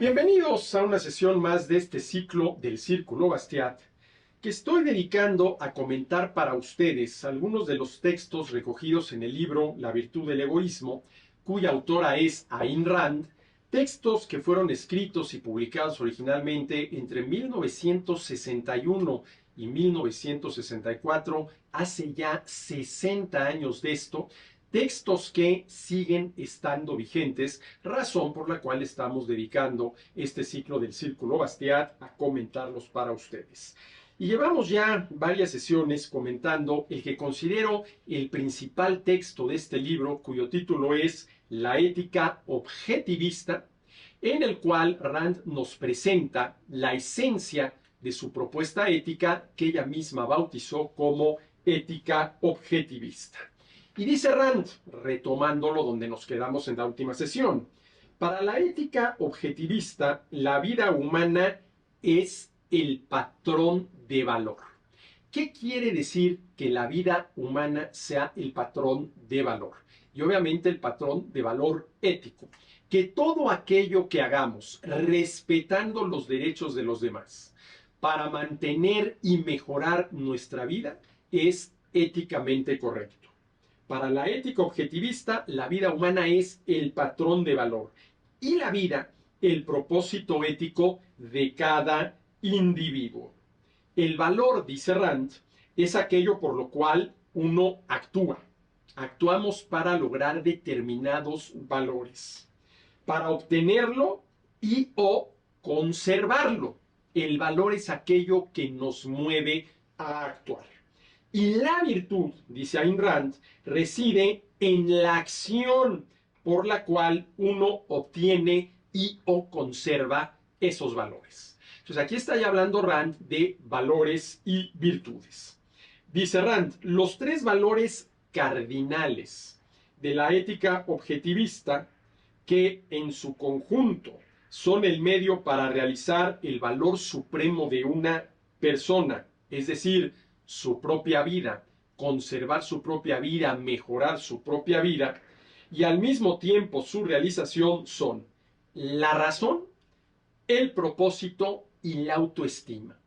Bienvenidos a una sesión más de este ciclo del Círculo Bastiat, que estoy dedicando a comentar para ustedes algunos de los textos recogidos en el libro La virtud del egoísmo, cuya autora es Ayn Rand, textos que fueron escritos y publicados originalmente entre 1961 y 1964, hace ya 60 años de esto, textos que siguen estando vigentes, razón por la cual estamos dedicando este ciclo del Círculo Bastiat a comentarlos para ustedes. Y llevamos ya varias sesiones comentando el que considero el principal texto de este libro, cuyo título es La ética objetivista, en el cual Rand nos presenta la esencia de su propuesta ética que ella misma bautizó como ética objetivista. Y dice Rand, retomándolo donde nos quedamos en la última sesión, para la ética objetivista, la vida humana es el patrón de valor. ¿Qué quiere decir que la vida humana sea el patrón de valor? Y obviamente el patrón de valor ético. Que todo aquello que hagamos respetando los derechos de los demás para mantener y mejorar nuestra vida es éticamente correcto. Para la ética objetivista, la vida humana es el patrón de valor y la vida el propósito ético de cada individuo. El valor, dice Rand, es aquello por lo cual uno actúa. Actuamos para lograr determinados valores, para obtenerlo y o conservarlo. El valor es aquello que nos mueve a actuar. Y la virtud, dice Ayn Rand, reside en la acción por la cual uno obtiene y o conserva esos valores. Entonces aquí está ya hablando Rand de valores y virtudes. Dice Rand, los tres valores cardinales de la ética objetivista, que en su conjunto son el medio para realizar el valor supremo de una persona, es decir, su propia vida, conservar su propia vida, mejorar su propia vida, y al mismo tiempo su realización son la razón, el propósito y la autoestima.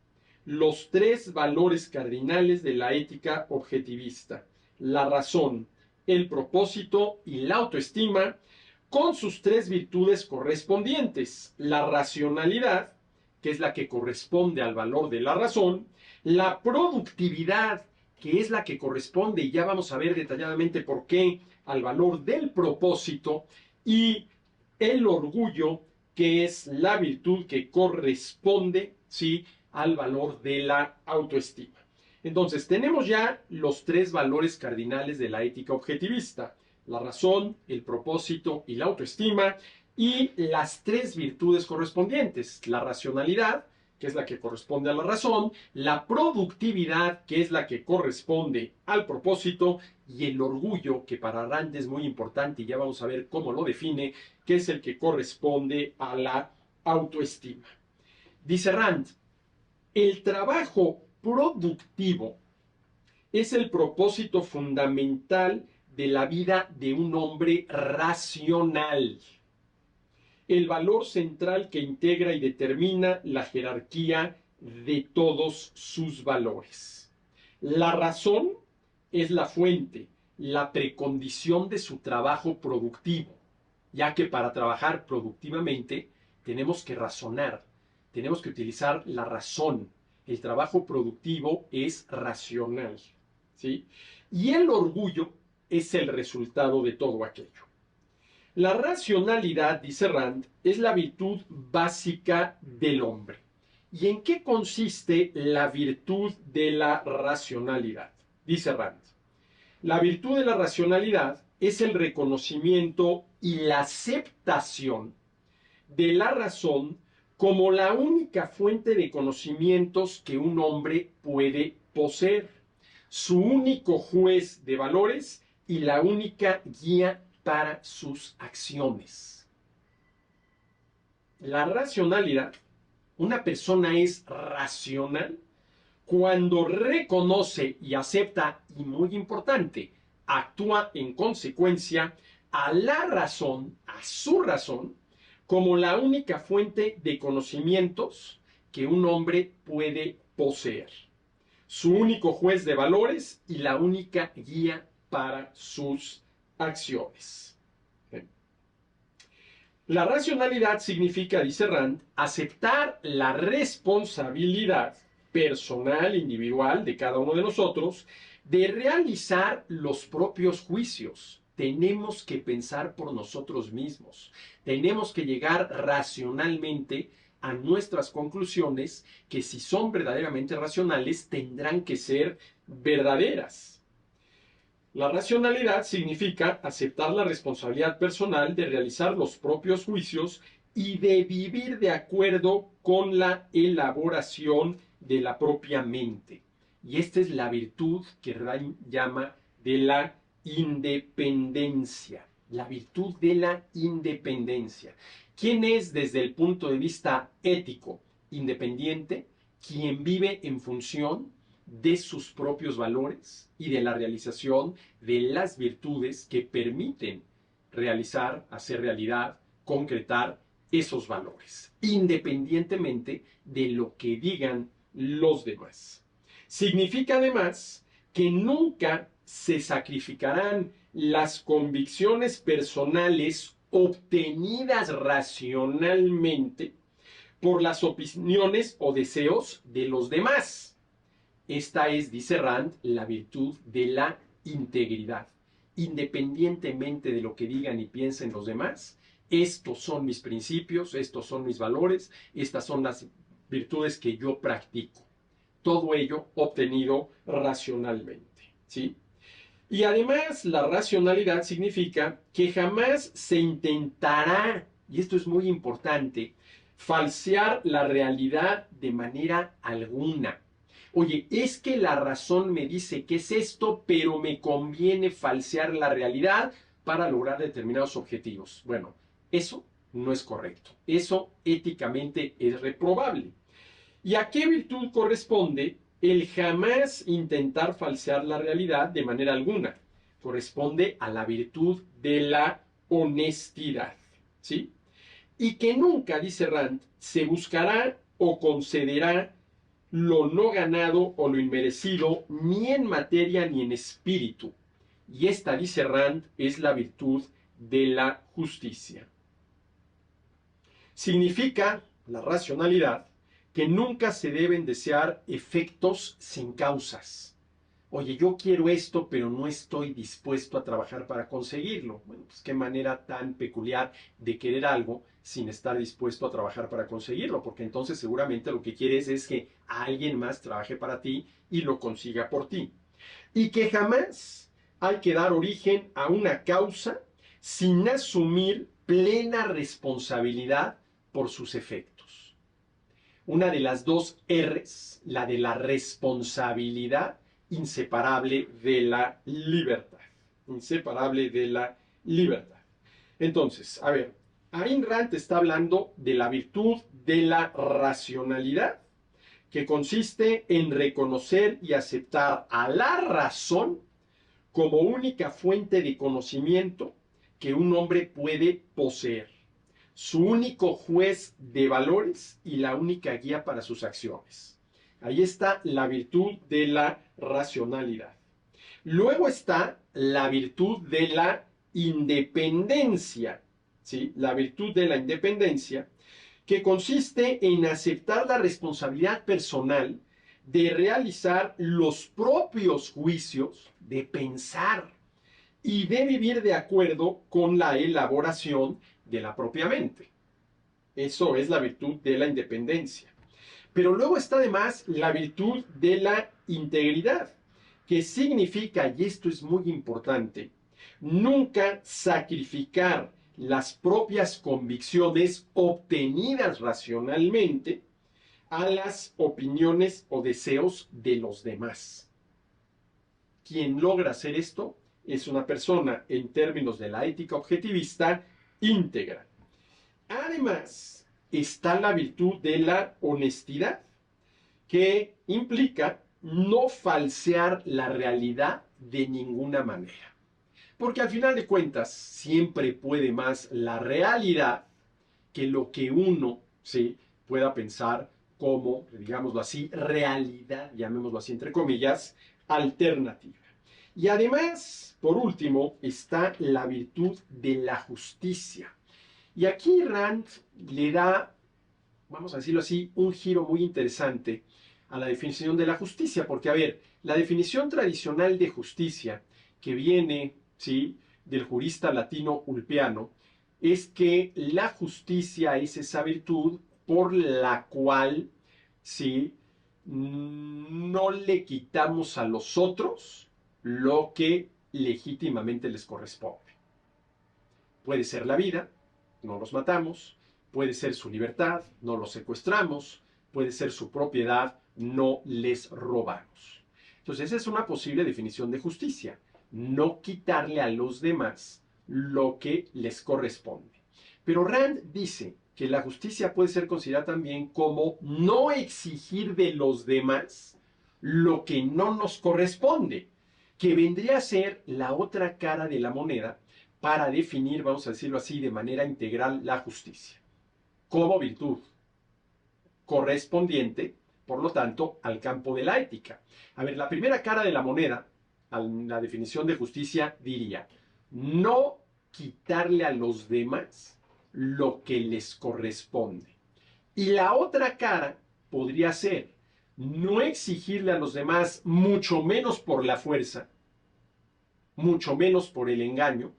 Los tres valores cardinales de la ética objetivista: la razón, el propósito y la autoestima, con sus tres virtudes correspondientes: la racionalidad, que es la que corresponde al valor de la razón; la productividad, que es la que corresponde, y ya vamos a ver detalladamente por qué, al valor del propósito; y el orgullo, que es la virtud que corresponde, ¿sí?, al valor de la autoestima. Entonces, tenemos ya los tres valores cardinales de la ética objetivista: la razón, el propósito y la autoestima, y las tres virtudes correspondientes: la racionalidad, que es la que corresponde a la razón; la productividad, que es la que corresponde al propósito; y el orgullo, que para Rand es muy importante y ya vamos a ver cómo lo define, que es el que corresponde a la autoestima. Dice Rand, el trabajo productivo es el propósito fundamental de la vida de un hombre racional, el valor central que integra y determina la jerarquía de todos sus valores. La razón es la fuente, la precondición de su trabajo productivo, ya que para trabajar productivamente tenemos que razonar, tenemos que utilizar la razón. El trabajo productivo es racional, ¿sí? Y el orgullo es el resultado de todo aquello. La racionalidad, dice Rand, es la virtud básica del hombre. ¿Y en qué consiste la virtud de la racionalidad? Dice Rand, la virtud de la racionalidad es el reconocimiento y la aceptación de la razón como la única fuente de conocimientos que un hombre puede poseer, su único juez de valores y la única guía para sus acciones. La racionalidad, una persona es racional cuando reconoce y acepta, y muy importante, actúa en consecuencia a la razón, a su razón, como la única fuente de conocimientos que un hombre puede poseer, su único juez de valores y la única guía para sus acciones. La racionalidad significa, dice Rand, aceptar la responsabilidad personal, individual de cada uno de nosotros de realizar los propios juicios. Tenemos que pensar por nosotros mismos. Tenemos que llegar racionalmente a nuestras conclusiones que, si son verdaderamente racionales, tendrán que ser verdaderas. La racionalidad significa aceptar la responsabilidad personal de realizar los propios juicios y de vivir de acuerdo con la elaboración de la propia mente. Y esta es la virtud que Rand llama de la independencia. La virtud de la independencia. ¿Quién es, desde el punto de vista ético, independiente? Quien vive en función de sus propios valores y de la realización de las virtudes que permiten realizar, hacer realidad, concretar esos valores, independientemente de lo que digan los demás. Significa además que nunca se sacrificarán las convicciones personales obtenidas racionalmente por las opiniones o deseos de los demás. Esta es, dice Rand, la virtud de la integridad. Independientemente de lo que digan y piensen los demás, estos son mis principios, estos son mis valores, estas son las virtudes que yo practico. Todo ello obtenido racionalmente, ¿sí? Y además, la racionalidad significa que jamás se intentará, y esto es muy importante, falsear la realidad de manera alguna. Oye, es que la razón me dice que es esto, pero me conviene falsear la realidad para lograr determinados objetivos. Bueno, eso no es correcto. Eso éticamente es reprobable. ¿Y a qué virtud corresponde el jamás intentar falsear la realidad de manera alguna? Corresponde a la virtud de la honestidad, ¿sí? Y que nunca, dice Rand, se buscará o concederá lo no ganado o lo inmerecido, ni en materia ni en espíritu. Y esta, dice Rand, es la virtud de la justicia. Significa, la racionalidad, que nunca se deben desear efectos sin causas. Oye, yo quiero esto, pero no estoy dispuesto a trabajar para conseguirlo. Bueno, pues qué manera tan peculiar de querer algo sin estar dispuesto a trabajar para conseguirlo, porque entonces seguramente lo que quieres es que alguien más trabaje para ti y lo consiga por ti. Y que jamás hay que dar origen a una causa sin asumir plena responsabilidad por sus efectos. Una de las dos R's, la de la responsabilidad, inseparable de la libertad. Inseparable de la libertad. Entonces, a ver, Ayn Rand está hablando de la virtud de la racionalidad, que consiste en reconocer y aceptar a la razón como única fuente de conocimiento que un hombre puede poseer, su único juez de valores y la única guía para sus acciones. Ahí está la virtud de la racionalidad. Luego está la virtud de la independencia, ¿sí? La virtud de la independencia, que consiste en aceptar la responsabilidad personal de realizar los propios juicios, de pensar y de vivir de acuerdo con la elaboración de la propia mente. Eso es la virtud de la independencia. Pero luego está además la virtud de la integridad, que significa, y esto es muy importante, nunca sacrificar las propias convicciones obtenidas racionalmente a las opiniones o deseos de los demás. Quien logra hacer esto es una persona, en términos de la ética objetivista, íntegra. Además, está la virtud de la honestidad, que implica no falsear la realidad de ninguna manera. Porque al final de cuentas, siempre puede más la realidad que lo que uno, ¿sí?, pueda pensar como, digámoslo así, realidad, llamémoslo así entre comillas, alternativa. Y además, por último, está la virtud de la justicia. Y aquí Rand le da, vamos a decirlo así, un giro muy interesante a la definición de la justicia, porque a ver, la definición tradicional de justicia que viene, ¿sí?, del jurista latino Ulpiano, es que la justicia es esa virtud por la cual, ¿sí?, no le quitamos a los otros lo que legítimamente les corresponde. Puede ser la vida, no los matamos; puede ser su libertad, no los secuestramos; puede ser su propiedad, no les robamos. Entonces, esa es una posible definición de justicia: no quitarle a los demás lo que les corresponde. Pero Rand dice que la justicia puede ser considerada también como no exigir de los demás lo que no nos corresponde, que vendría a ser la otra cara de la moneda para definir, vamos a decirlo así, de manera integral la justicia como virtud correspondiente, por lo tanto, al campo de la ética. A ver, la primera cara de la moneda, la definición de justicia, diría: no quitarle a los demás lo que les corresponde. Y la otra cara podría ser: no exigirle a los demás, mucho menos por la fuerza, mucho menos por el engaño,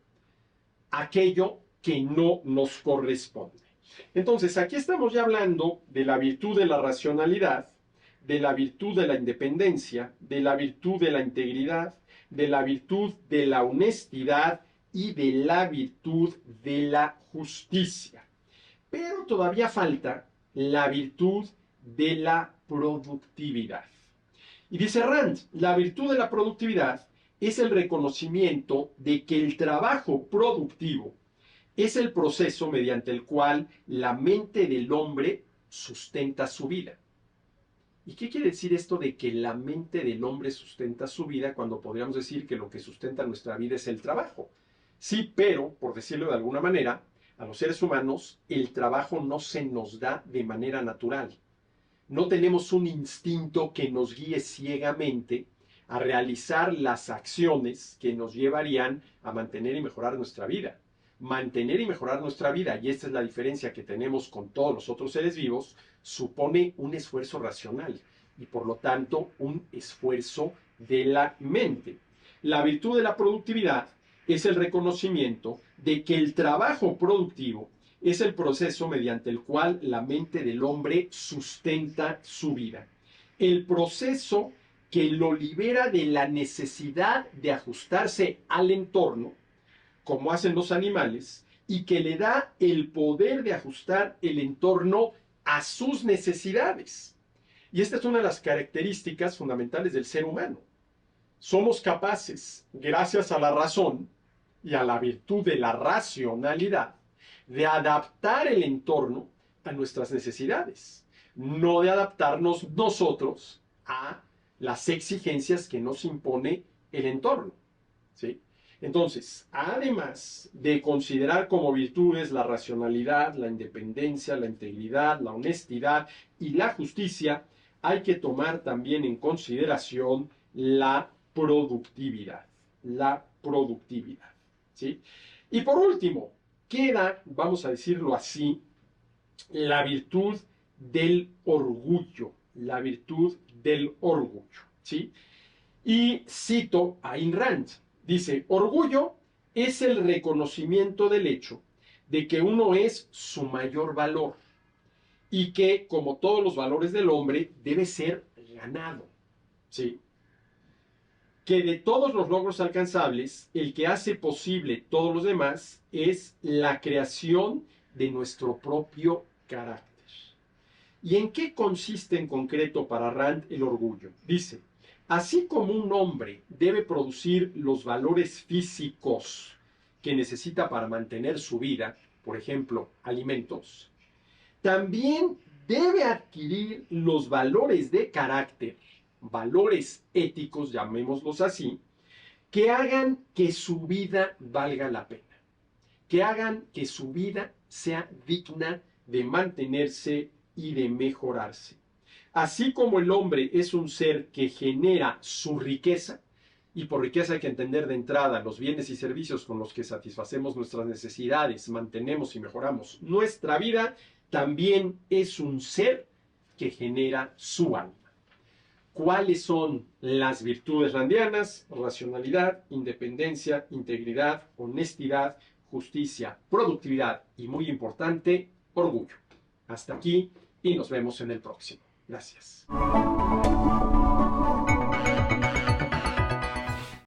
aquello que no nos corresponde. Entonces, aquí estamos ya hablando de la virtud de la racionalidad, de la virtud de la independencia, de la virtud de la integridad, de la virtud de la honestidad y de la virtud de la justicia. Pero todavía falta la virtud de la productividad. Y dice Rand, la virtud de la productividad es el reconocimiento de que el trabajo productivo es el proceso mediante el cual la mente del hombre sustenta su vida. ¿Y qué quiere decir esto de que la mente del hombre sustenta su vida, cuando podríamos decir que lo que sustenta nuestra vida es el trabajo? Sí, pero, por decirlo de alguna manera, a los seres humanos el trabajo no se nos da de manera natural. No tenemos un instinto que nos guíe ciegamente a realizar las acciones que nos llevarían a mantener y mejorar nuestra vida. Mantener y mejorar nuestra vida, y esta es la diferencia que tenemos con todos los otros seres vivos, supone un esfuerzo racional y por lo tanto un esfuerzo de la mente. La virtud de la productividad es el reconocimiento de que el trabajo productivo es el proceso mediante el cual la mente del hombre sustenta su vida. El proceso que lo libera de la necesidad de ajustarse al entorno, como hacen los animales, y que le da el poder de ajustar el entorno a sus necesidades. Y esta es una de las características fundamentales del ser humano. Somos capaces, gracias a la razón y a la virtud de la racionalidad, de adaptar el entorno a nuestras necesidades, no de adaptarnos nosotros a las exigencias que nos impone el entorno, ¿sí? Entonces, además de considerar como virtudes la racionalidad, la independencia, la integridad, la honestidad y la justicia, hay que tomar también en consideración la productividad. La productividad, ¿sí? Y por último, queda, vamos a decirlo así, la virtud del orgullo. La virtud del orgullo, ¿sí? Y cito a Ayn Rand. Dice: orgullo es el reconocimiento del hecho de que uno es su mayor valor y que, como todos los valores del hombre, debe ser ganado, ¿sí? Que de todos los logros alcanzables, el que hace posible todos los demás es la creación de nuestro propio carácter. ¿Y en qué consiste en concreto para Rand el orgullo? Dice: así como un hombre debe producir los valores físicos que necesita para mantener su vida, por ejemplo, alimentos, también debe adquirir los valores de carácter, valores éticos, llamémoslos así, que hagan que su vida valga la pena, que hagan que su vida sea digna de mantenerse y de mejorarse. Así como el hombre es un ser que genera su riqueza, y por riqueza hay que entender de entrada los bienes y servicios con los que satisfacemos nuestras necesidades, mantenemos y mejoramos nuestra vida, también es un ser que genera su alma. ¿Cuáles son las virtudes randianas? Racionalidad, independencia, integridad, honestidad, justicia, productividad y, muy importante, orgullo. Hasta aquí y nos vemos en el próximo. Gracias.